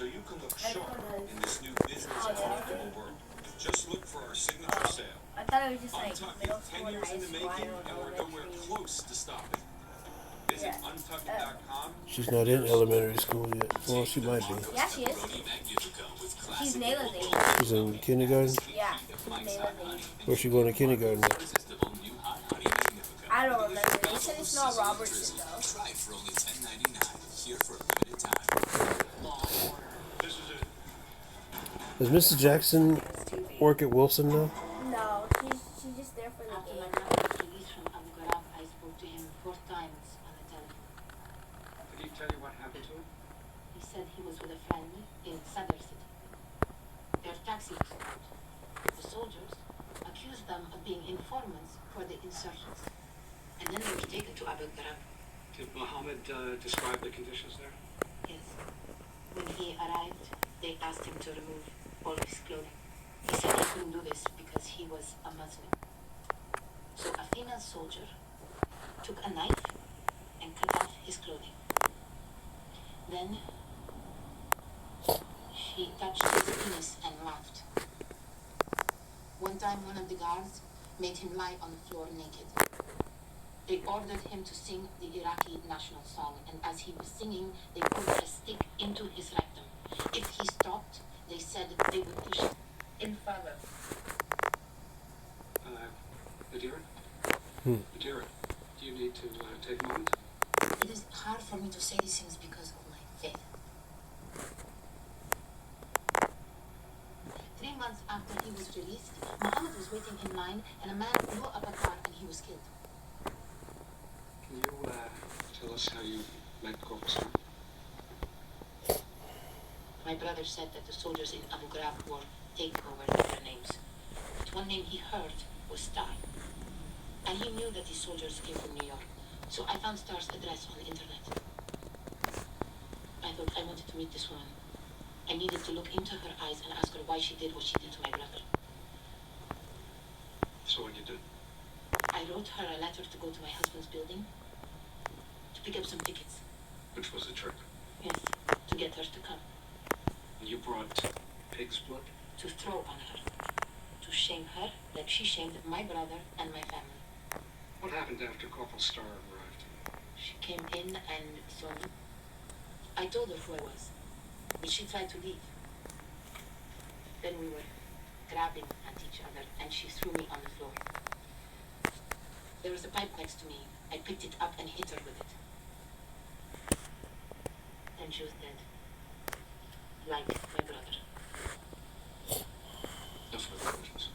so you can look sharp in this new business and comfortable world. Just look for our signature sale. I thought it was just like Untuck middle is school 10 and years high in the school. I making, don't and know we're what nowhere actually. close to stopping. Visit untuckit.com. She's not in elementary school yet. Well, she might be. Yeah, she is. She's Nayla's age. She's in kindergarten. Yeah, she's Nayla's age. Where's she going to kindergarten at? I don't remember. They said it's not Robertson though. Try it for only $10.99 here for a limited time. This is it. Does Mrs. Jackson work at Wilson now? No, she's just there for the After my game. brother released from Abu Ghraib, I spoke to him 4 times on the telephone. Did he tell you what happened to him? He said he was with a friend in Sadr City. Their taxi was stopped. The soldiers accused them of being informants for the insurgents. And then they were taken to Abu Ghraib. Did Mohammed describe the conditions there? Yes. When he arrived, they asked him to remove all his clothing. He said he couldn't do this because he was a Muslim. So a female soldier took a knife and cut off his clothing. Then she touched his penis and laughed. One time one of the guards made him lie on the floor naked. They ordered him to sing the Iraqi national song, and as he was singing, they put a stick into his rectum. If he stopped, they said they would push him further. Nadira? Hmm. Nadira, do you need to take a moment? It is hard for me to say these things because of my faith. 3 months after he was released, Muhammad was waiting in line, and a man blew up a car and he was killed. Can you tell us how you met Corporal Starr? My brother said that the soldiers in Abu Ghraib were taking over their names. But one name he heard was Star. And he knew that these soldiers came from New York. So I found Star's address on the internet. I thought I wanted to meet this woman. I needed to look into her eyes and ask her why she did what she did to my brother. So what you did? I wrote her a letter to go to my husband's building to pick up some tickets. Which was the trick? Yes, to get her to come. And you brought pig's blood? To throw on her. To shame her like she shamed my brother and my family. What happened after Corporal Starr arrived? She came in and saw me. I told her who I was, but she tried to leave. Then we were grabbing at each other, and she threw me on the floor. There was a pipe next to me. I picked it up and hit her with it. And she was dead. Like my brother. No further questions.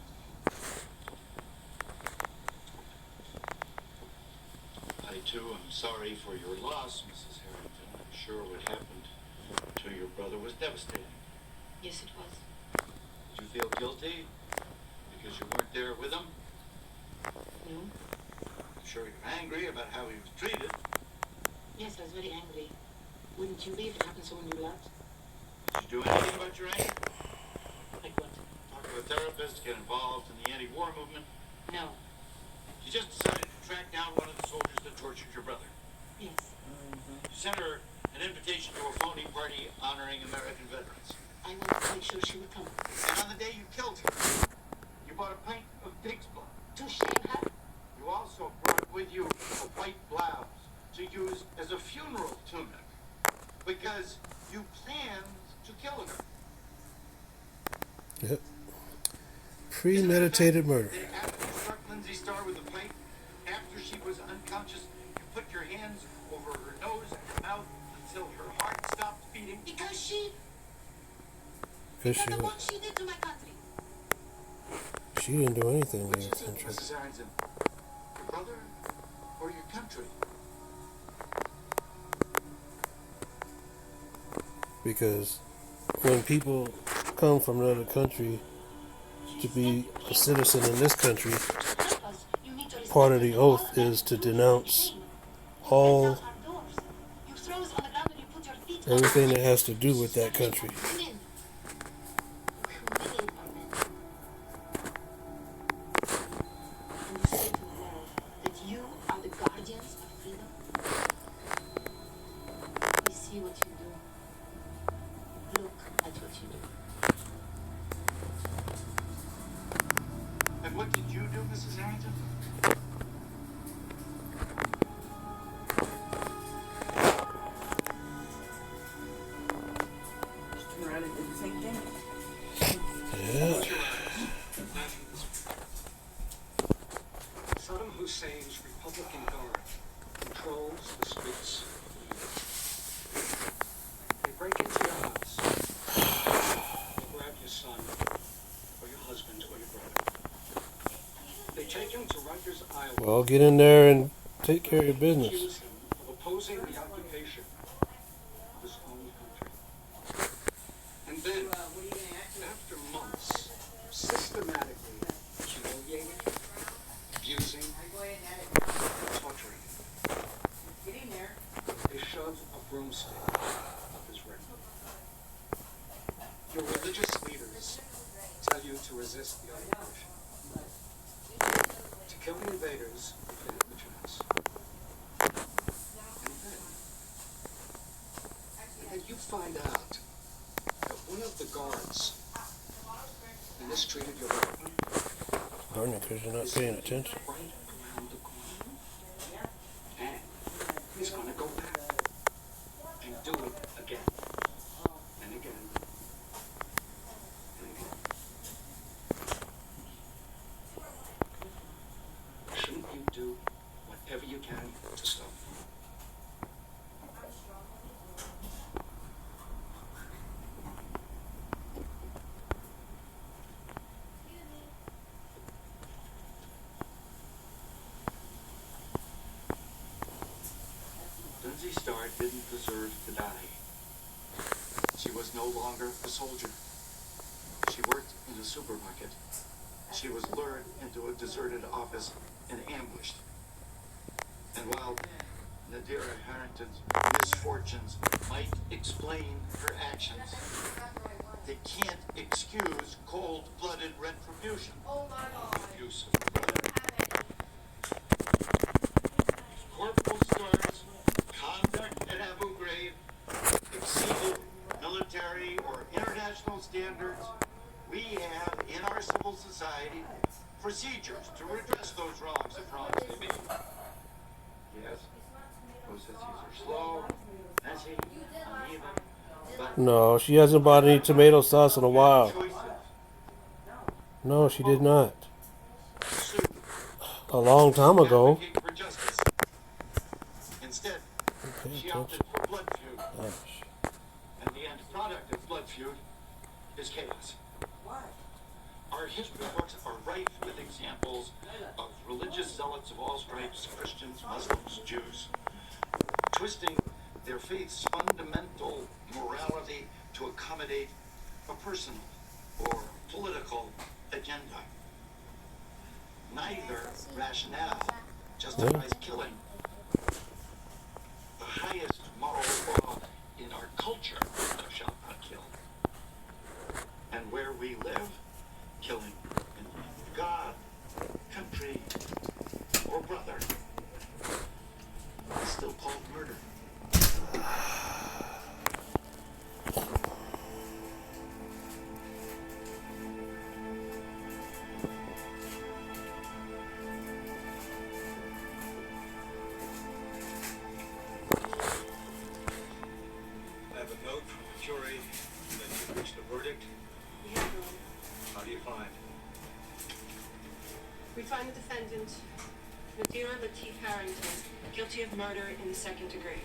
I, too, am sorry for your loss, Mrs. Harrington. I'm sure what happened to your brother was devastating. Yes, it was. Did you feel guilty because you weren't there with him? No? I'm sure you're angry about how he was treated. Yes, I was very angry. Wouldn't you be if it happened to someone you loved? Did you do anything about your anger? Like what? Talk to a therapist, get involved in the anti-war movement. No. You just decided to track down one of the soldiers that tortured your brother. Yes. You sent her an invitation to a phony party honoring American veterans. I wanted to make sure she would come. And on the day you killed her, you bought a pint of pig's blood. To shame her? You also brought with you a white blouse to use as a funeral tunic because you planned to kill her. Yep. Premeditated murder. Then after you struck Lindsay Starr with a pipe, after she was unconscious, you put your hands over her nose and mouth until her heart stopped beating. Because she... Because Because of what she did to my country. she didn't do anything to Which your is it, country. Mrs. Harrington? Your brother or your country? Because when people come from another country to be a citizen in this country, part of the oath is to denounce all everything that has to do with that country. Look Mrs. Harrington? Turn around and do the same thing. Yeah. Saddam Hussein's Republican Guard controls the streets of New York. They break into your house. They grab your son, or your husband, or your brother. They take him to Rikers Island. Well, get in there and take care of your business. Accuse him of opposing the occupation of his own country. And then, after months of systematically humiliating, abusing, torturing, they shove a broomstick up his rear. Your religious leaders tell you to resist the occupation. To kill the invaders if they have the chance. And then you find out that one of the guards mistreated your weapon Darn it, because you're not paying attention. right around the corner. And he's gonna go back and do it again. And again. And again. Shouldn't you do whatever you can to stop him? Lindsay Starr didn't deserve to die. She was no longer a soldier. She worked in a supermarket. She was lured into a deserted office and ambushed. And while Nadira Harrington's misfortunes might explain her actions, they can't excuse cold-blooded retribution. Use of blood. Corporal Starr's conduct at Abu Ghraib exceeded military or international standards. We have in our civil society procedures to redress those wrongs if wrongs they be. Yes, processes are slow, messy, uneven, but No, she hasn't bought any tomato sauce in a while. choices No, she did not. pursue A long time ago. advocate for justice. Instead, Pay she attention. opted for blood feud, Gosh. and the end product of blood feud is chaos. Our history books are rife with examples of religious zealots of all stripes, Christians, Muslims, Jews, twisting their faith's fundamental morality to accommodate a personal or political agenda. Neither rationale justifies killing. The highest moral law in our culture, thou shalt not kill. And where we live, killing in God, country, or brother is still called murder. I have a note from the jury that you've reached a verdict. How do you find? We find the defendant, Nadira Latif Harrington, guilty of murder in the second degree.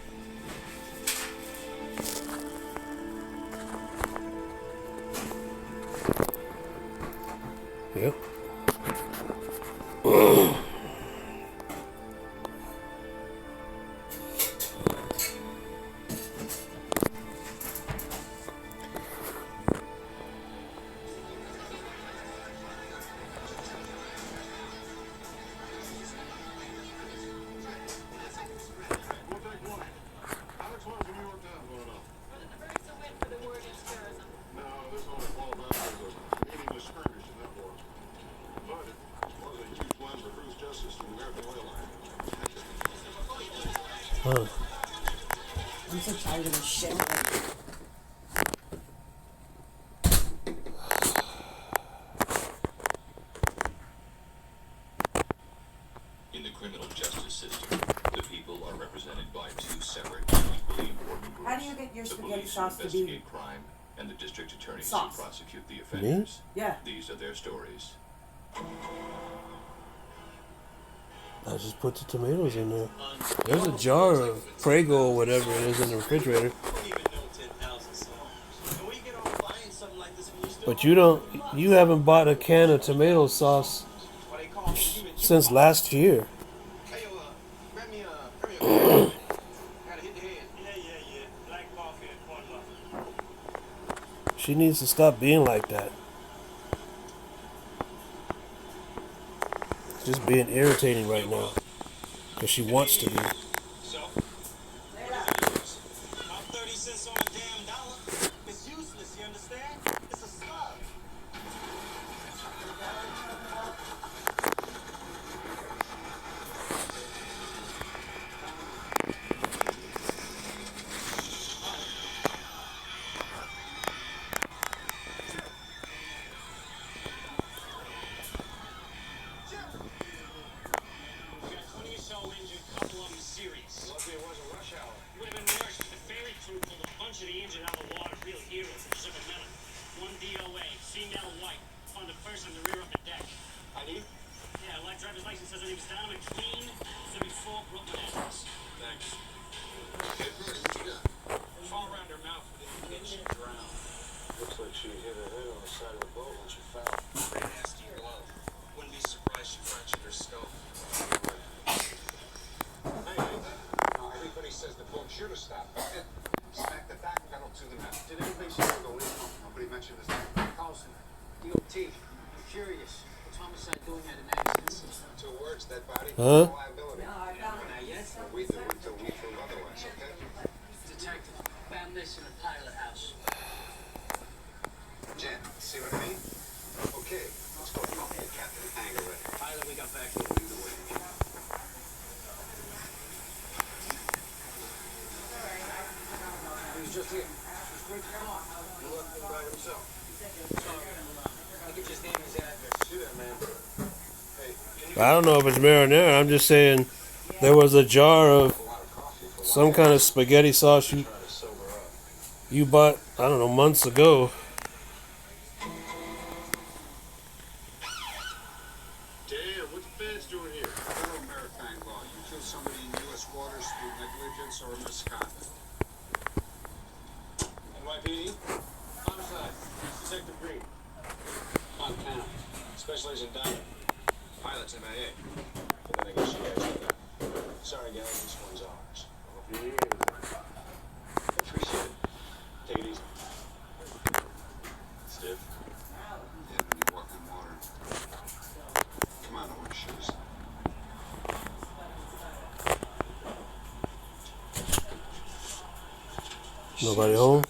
Yep. Huh. I'm so tired of this shit. your The spaghetti police sauce to be investigate crime, and the district attorneys sauce. prosecute the offenders. Yeah. These are their stories. I just put the tomatoes in there. There's a jar of Prego or whatever it is in the refrigerator. But you haven't bought a can of tomato sauce since last year. She needs to stop being like that. Just being irritating right now. Because she wants to be. So, what is it? About 30 cents on a damn dollar. It's useless, you understand? It's a slug. We got 20 or so injured, couple of them serious. Lucky it wasn't rush hour. Would have been worse if the ferry crew pulled a bunch of the injured out of the water. Real heroes in Pacific Meadow. One DOA, female white. Found a purse on the rear of the deck. ID? Yeah, light driver's license says her name is Donna McLean, 34 Brooklyn address. Thanks. Fall around her mouth with an inch and drown. Looks like she hit her head on the side of the boat when she fell. Pretty nasty blow. Wouldn't be surprised she fractured her skull. Hey, everybody says the boat should have stopped. Smack the back pedal to the left. Did anybody see her go in? Nobody mentioned this name. Carlson, DOT. I'm curious. What's homicide doing at an accident? 2 words, dead body. Huh? No liability. Not yet. We do until we prove otherwise, okay? Detective, found this in a pilot house. Jen, see what I mean? Okay, let's go talk to Captain Anger ready. Pilot, we got back here. Lead the way. He was just here. Just great to talk. He left him by himself. I get his name and his address. See that, man? Hey, can you I don't know if it's marinara. I'm just saying there was a jar of get a lot of coffee for some kind of spaghetti sauce trying to sober up? you bought, I don't know, months ago. Damn, what's the feds doing here? Federal maritime law. You kill somebody in U.S. waters through negligence or misconduct. NYPD? Homicide. Detective Green. Montana. Special Agent Dyer. Pilot's MIA. But then I guess you guys know that. Sorry, guys, this one's ours. Appreciate it. Take it easy. Stiff. Yeah, when you walk in water. Come on, I want shoes. Nobody home?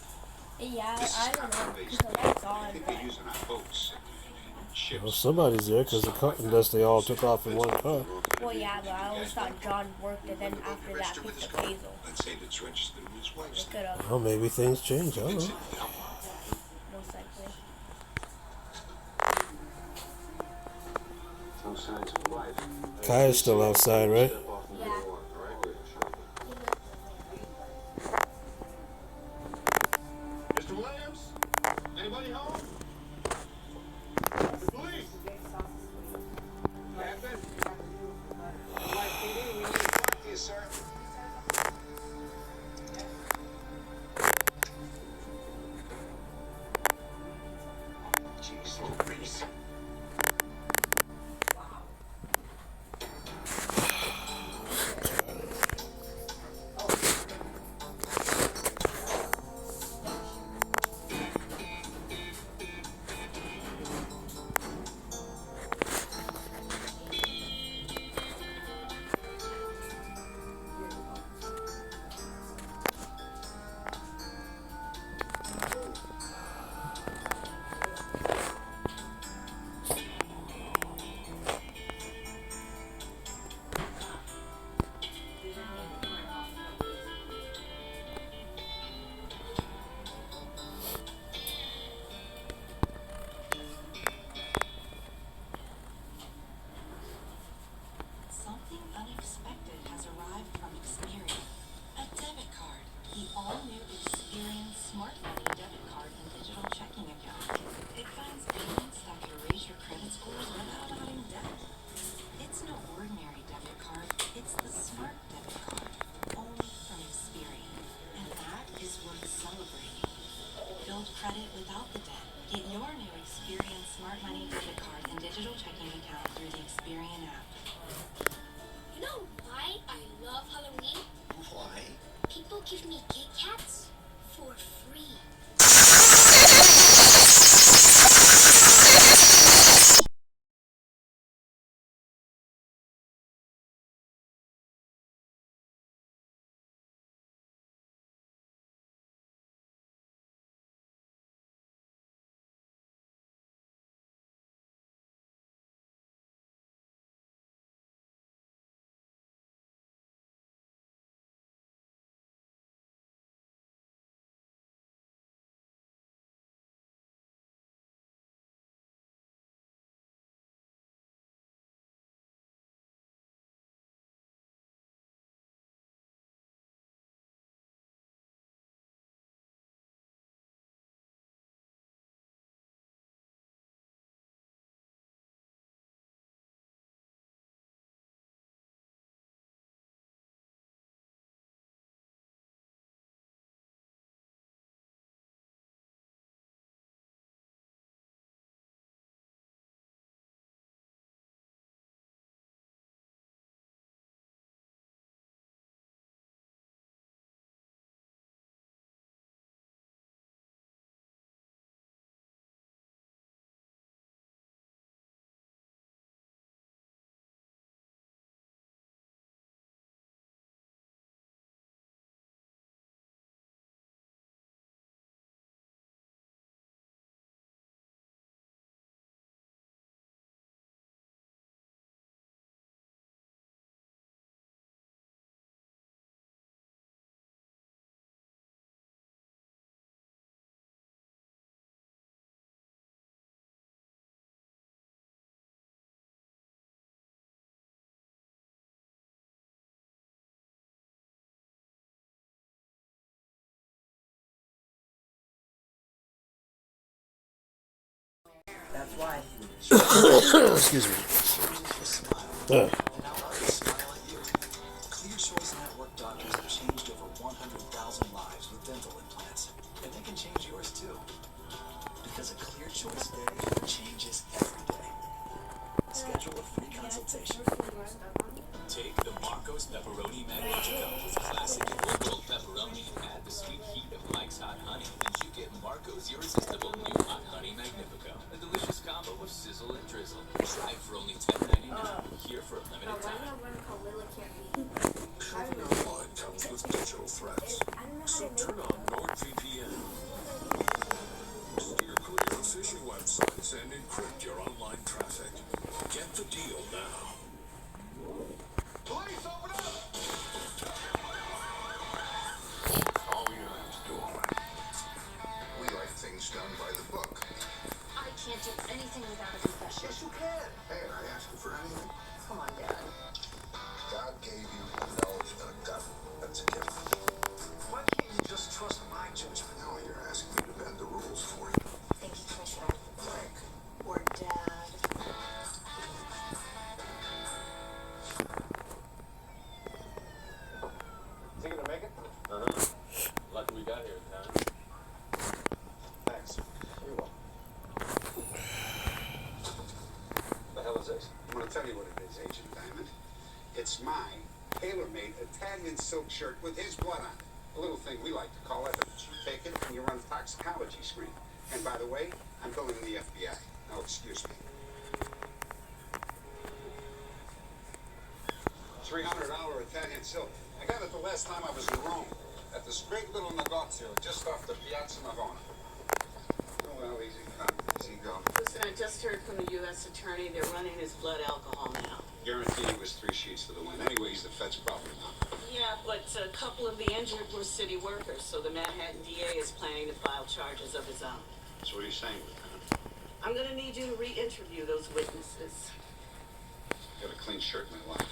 Yeah, This is I don't know. Copper-based. Because the light's I on, think but they're using our boats and ships. Well, somebody's there because unless they all took off in one car. well, yeah, but I always thought John worked, and then after that, he took Hazel. Let's say that's registered with his wife's Look it up, Well, maybe things change. I don't know. most likely. No signs of life. Kaya's still outside, right? Step off and Yeah. go on, all right? Mr. Williams? Anybody home? The police! Captain? NYPD, we need to talk to you, sir. Jeez, Louise. Something unexpected has arrived from Experian. A debit card. The all-new Experian Smart Money debit card and digital checking account. It finds payments that could raise your credit scores without adding debt. It's no ordinary debit card. It's the Smart debit card, only from Experian. And that is worth celebrating. Build credit without the debt. Get your new Experian Smart Money debit card and digital checking account through the Experian app. You know why I love Halloween? Why? People give me Kit Kats for free. That's why. Excuse me. Clear Choice Network doctors have changed over 100,000 lives with dental implants. And they can change yours too. Because a Clear Choice day changes every day. Schedule a free consultation. Take the Marco's Pepperoni Magnifico with classic and old pepperoni. Add the sweet heat of Mike's Hot Honey, and you get Marco's irresistible new Hot Honey Magnifico. A delicious combo of sizzle and drizzle. Try it for only $10.99. Here for a limited time. Shopping online comes with digital threats, so turn on NordVPN. Steer clear of phishing websites and encrypt your online traffic. Get the deal now. Police, open up! All units do we like things done by the book. I can't do anything without a confession. Yes, you can. Hey, I asked you for anything. Come on, Dad. God gave you knowledge and a gun. That's a gift. Why can't you just trust my judgment? Now you're asking me to bend the rules for you. Thank you, Commissioner. Frank. Or Dad. Is he gonna make it? Lucky we got here in time. Thanks. You're welcome. The hell is this? I'm going to tell you what it is, Agent Diamond. It's my tailor-made Italian silk shirt with his blood on it. A little thing we like to call evidence. You take it and you run a toxicology screen. And by the way, I'm billing the FBI. Now, excuse me. $300 Italian silk. I got it the last time I was in Rome, at this great little negozio just off the Piazza Navona. Oh, well, easy come, easy go. Listen, I just heard from the U.S. attorney they're running his blood alcohol now. Guarantee he was 3 sheets to the wind. Anyway, he's the Fed's property now. Yeah, but a couple of the injured were city workers, so the Manhattan DA is planning to file charges of his own. So what are you saying, Lieutenant? I'm going to need you to re-interview those witnesses. Got a clean shirt in my life.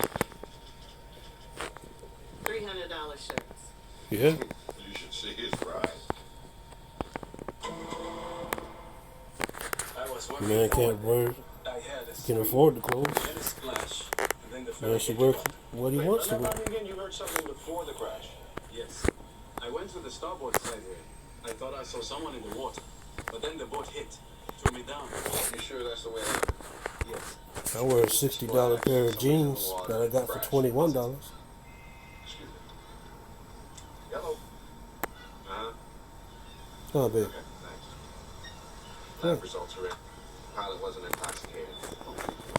$300 shirts. Yeah. You should see his bride. Man can't work. He can afford the clothes. Man should work what he wants to work. Again, you heard something before the crash. Yes. I went to the starboard side here. I thought I saw someone in the water. But then the boat hit. Threw me down. You sure that's the way it happened? Yes. I wear a $60 pair of jeans that I got for $21. Yellow. Oh, babe. Okay, thanks. Lab results are in. Pilot wasn't intoxicated.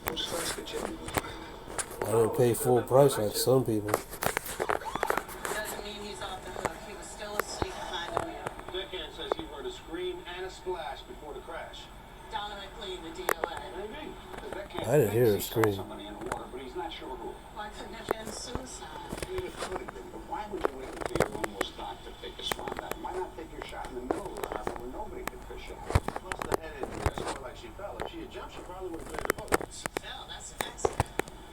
I'm just asking Jimmy. I don't pay full price like some people. Doesn't mean he's off the hook. He was still asleep behind the wheel. Deckhand says he heard a scream and a splash before the crash. Donovan cleaned the DOA. Maybe. Deckhand I didn't hear a thinks he saw scream. somebody in the water, but he's not sure who. Why couldn't it have been suicide? It could have been, but why would you wait until your room was stocked to take a swim dive? Why not take your shot in the middle of the harbor where nobody could fish it? Plus the head injury. That's more like she fell. If she had jumped, she probably would have cleared the boat. Fell, that's an accident.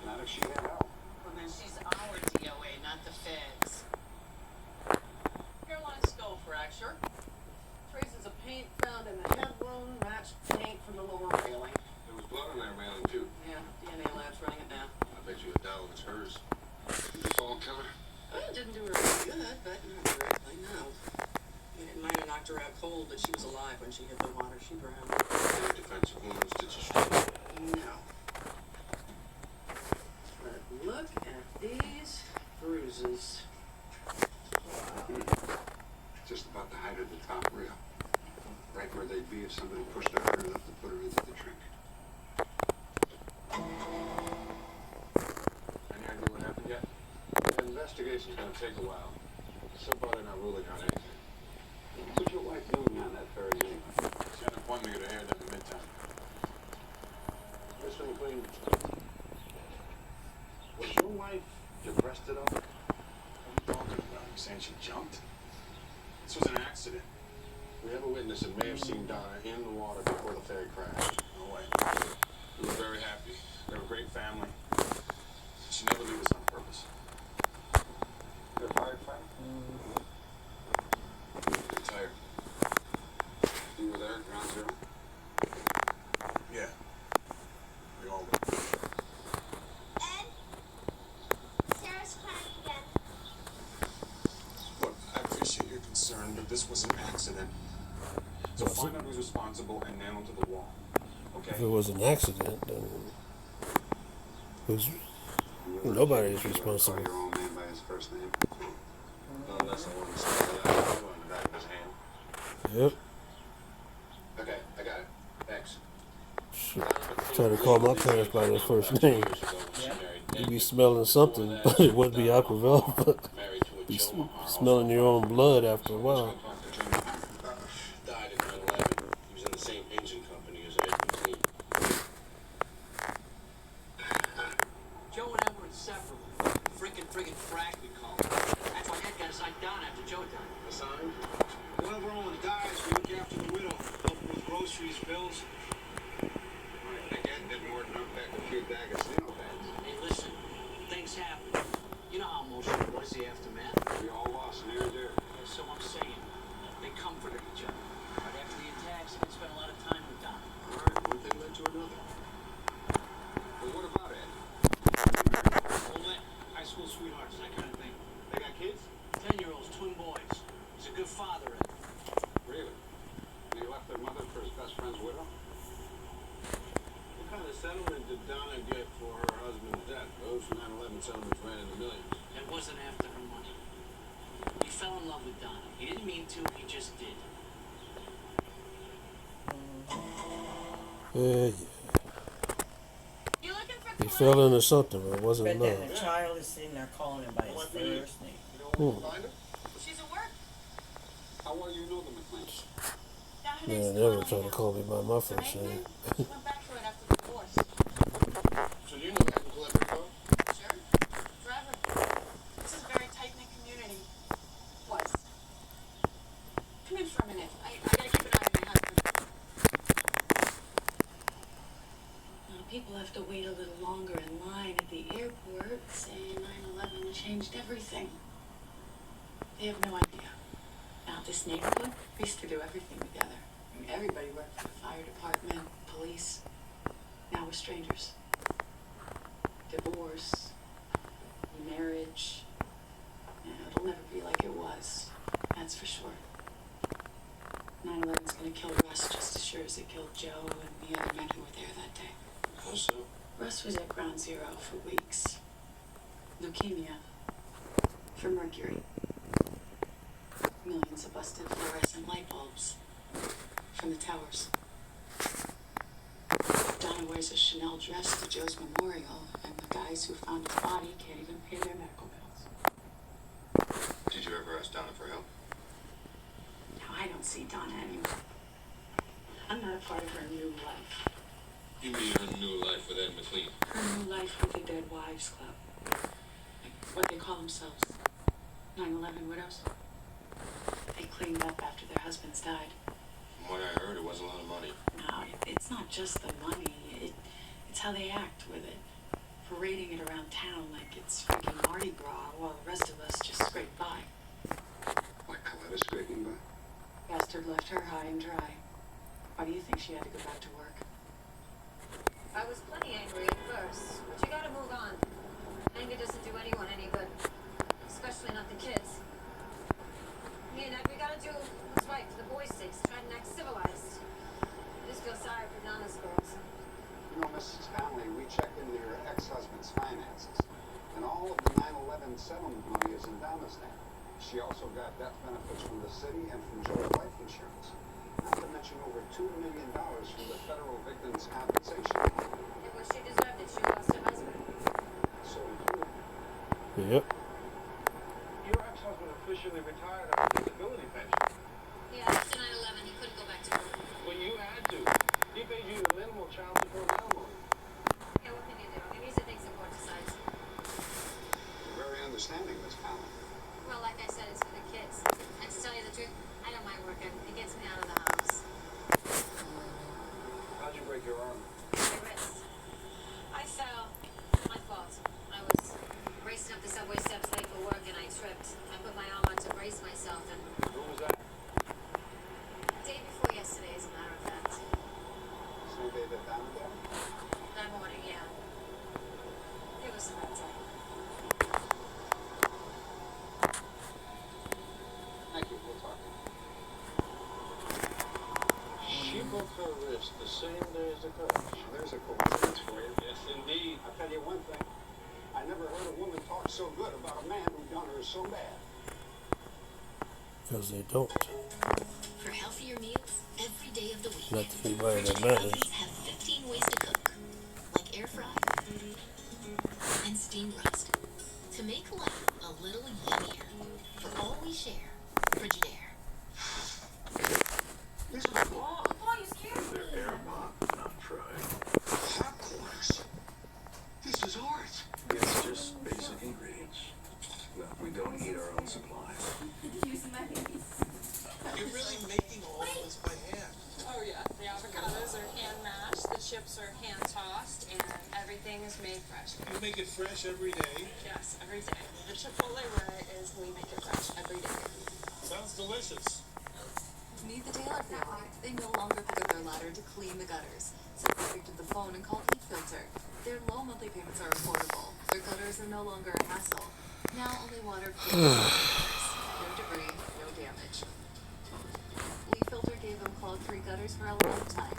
Not if she had help. Well, then she's our DOA, not the feds. Hairline skull fracture. Traces of paint found in the head wound matched paint from the lower railing. There was blood on that railing, too. Yeah, DNA lab's running it now. I bet you $1 it's hers. Did the fall kill her? Well, it didn't do her any good, but not directly, no. It might have knocked her out cold, but she was alive when she hit the water. She drowned. Any defensive wounds? Did she struggle? No. But look at these bruises. Just about the height of the top rail. Right where they'd be if somebody pushed her hard enough to put her into the drink. Any idea what happened yet? The investigation's gonna take a while. So far, they're not ruling out anything. What's your wife doing on that ferry anyway? She had an appointment to get her hair done in Midtown. Mr. McLean, was your wife depressed at all? What are you talking about? You saying she jumped? This was an accident. We have a witness that may have seen Donna in the water before the ferry crashed. No way. We were very happy. They were a great family. She never did this on purpose. You're a firefighter? Retired. You were there at ground zero? Yeah. We all were. Ed? Sarah's crying again. Look, I appreciate your concern, but this was an accident. So find out who's responsible and nail him to the wall. Okay? If it was an accident, then nobody is responsible. Your own man by his first name. Unless I want to say that on the back of his hand. Yep. Okay, I got it. Thanks. Try to call my parents by their first name. You'd be smelling something, but it wouldn't be Aquavelle, but be smelling your own blood after a while. Died in 9/11. He was in the same engine company as Ed McLean. Joe and Ed were inseparable. Friggin' frack, we call it. That's why Ed got assigned down after Joe died. Assigned? Whenever one dies, we look after the widow. Help with groceries, bills. Right, again, didn't work out back a few D'Agostino bands. Hey, listen, things happen. You know how emotional it was, the aftermath. We all lost near and dear. And so I'm saying, they comforted each other. Right after the attacks, they spent a lot of time with Don. All right, one thing led to another. Well, what about Ed? Old high school sweethearts, that kind of thing. They got kids? 10-year-olds, twin boys. He's a good father, Ed. Really? And he left their mother for his best friend's widow? What kind of settlement did Donna get for her husband's death? Those 9/11 settlements ran in the millions. It wasn't after her money. He fell in love with Donna. He didn't mean to, he just did. Yeah. You looking for He fell into something, but it wasn't But then love. the child is sitting there calling him by his first name. She's at work. How well you know the McLeans? Down her Man, next never door. try to call me by my first name. She went back to it after the divorce. So you know that until every call? Sure. Forever. This is a very tight-knit community. Was. Come in for a minute. I gotta keep an eye on my husband. People have to wait a little longer in line at the airport, saying 9/11 changed everything. They have no idea. Now, this neighborhood, we used to do everything together. Everybody worked for the fire department, police. Now we're strangers. Divorce, marriage. It'll never be like it was. That's for sure. 9/11's gonna kill Russ just as sure as it killed Joe and the other men who were there that day. How so? Russ was at ground zero for weeks. Leukemia. For mercury. Millions of busted fluorescent light bulbs. From the towers. Donna wears a Chanel dress to Joe's memorial, and the guys who found his body can't even pay their medical bills. Did you ever ask Donna for help? Now, I don't see Donna anymore. I'm not a part of her new life. You mean her new life with Ed McLean? Her new life with the Dead Wives Club. What they call themselves. 9/11 widows. They cleaned up after their husbands died. From what I heard, it wasn't a lot of money. No, it's not just the money. It's how they act with it. Parading it around town like it's freaking Mardi Gras while the rest of us just scrape by. Like Coletta scraping by? Bastard left her high and dry. Why do you think she had to go back to work? I was plenty angry at first, but you gotta move on. Anger doesn't do anyone any good. Especially not the kids. Me and Ed, we gotta do what's right for the boys' sakes. Try to act civilized. I just feel sorry for Donna's girls. You know, Mrs. Conley, we checked into your ex-husband's finances, and all of the 9/11 settlement money is in Donna's name. She also got death benefits from the city and from Joe's life insurance. Not to mention over $2 million from the federal victims' compensation. And when she deserved it, she lost her husband. So did you. Yep. Your ex-husband officially retired on a disability pension. Yeah, after 9/11, he couldn't go back to work. Well, you had to. He paid you the minimal child support alimony. Yeah, what can you do? Maybe he thinks the court decides. You're very understanding, Miss Conley. Well, like I said, it's for the kids. And to tell you the truth, I don't mind working. It gets me out of the house. How'd you break your arm? My wrist. I fell. My fault. I was racing up the subway steps late for work and I tripped. I put my arm on to brace myself and Who was that? day before yesterday, as a matter of fact. Same day that Donna died? That morning, yeah. It was a bad day. Thank you. We'll talk. She broke her wrist the same day as the crash. There's a coincidence for you. Yes, indeed. I'll tell you one thing. I never heard a woman talk so good about a man who done her so bad. Because they don't. For healthier meals every day of the week. Not to anybody that Frigid matters. ovens have 15 ways to cook, like air fry and steamed roast, to make life a little yummier. For all we share, Frigidaire. This is wrong. Oh, you scared me. They're air bomb, not fried. Hot corners. This is art. It's just basic ingredients. No, we don't eat our own supplies. You're really making all of this by hand. Oh yeah, the avocados are hand mashed, the chips are hand tossed, and everything is made fresh. You make it fresh every day. Yes, every day. The Chipotle way is we make it fresh every day. Sounds delicious. Meet the Taylor family. They no longer pick up their ladder to clean the gutters. So they picked up the phone and called eFilter. Their low monthly payments are affordable. Their gutters are no longer a hassle. Now only water flows. No debris, no damage. LeafFilter gave them clog-free gutters for a long time.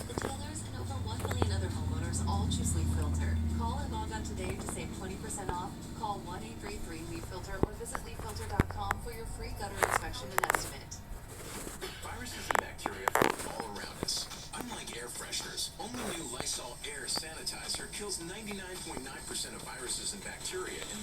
The Taylors and over 1 million other homeowners all choose LeafFilter. Call or log on today to save 20% off. Call 1-833-LeafFilter or visit leaffilter.com for your free gutter inspection and estimate. Viruses and bacteria float all around us. Unlike air fresheners, only new Lysol Air Sanitizer kills 99.9% of viruses and bacteria in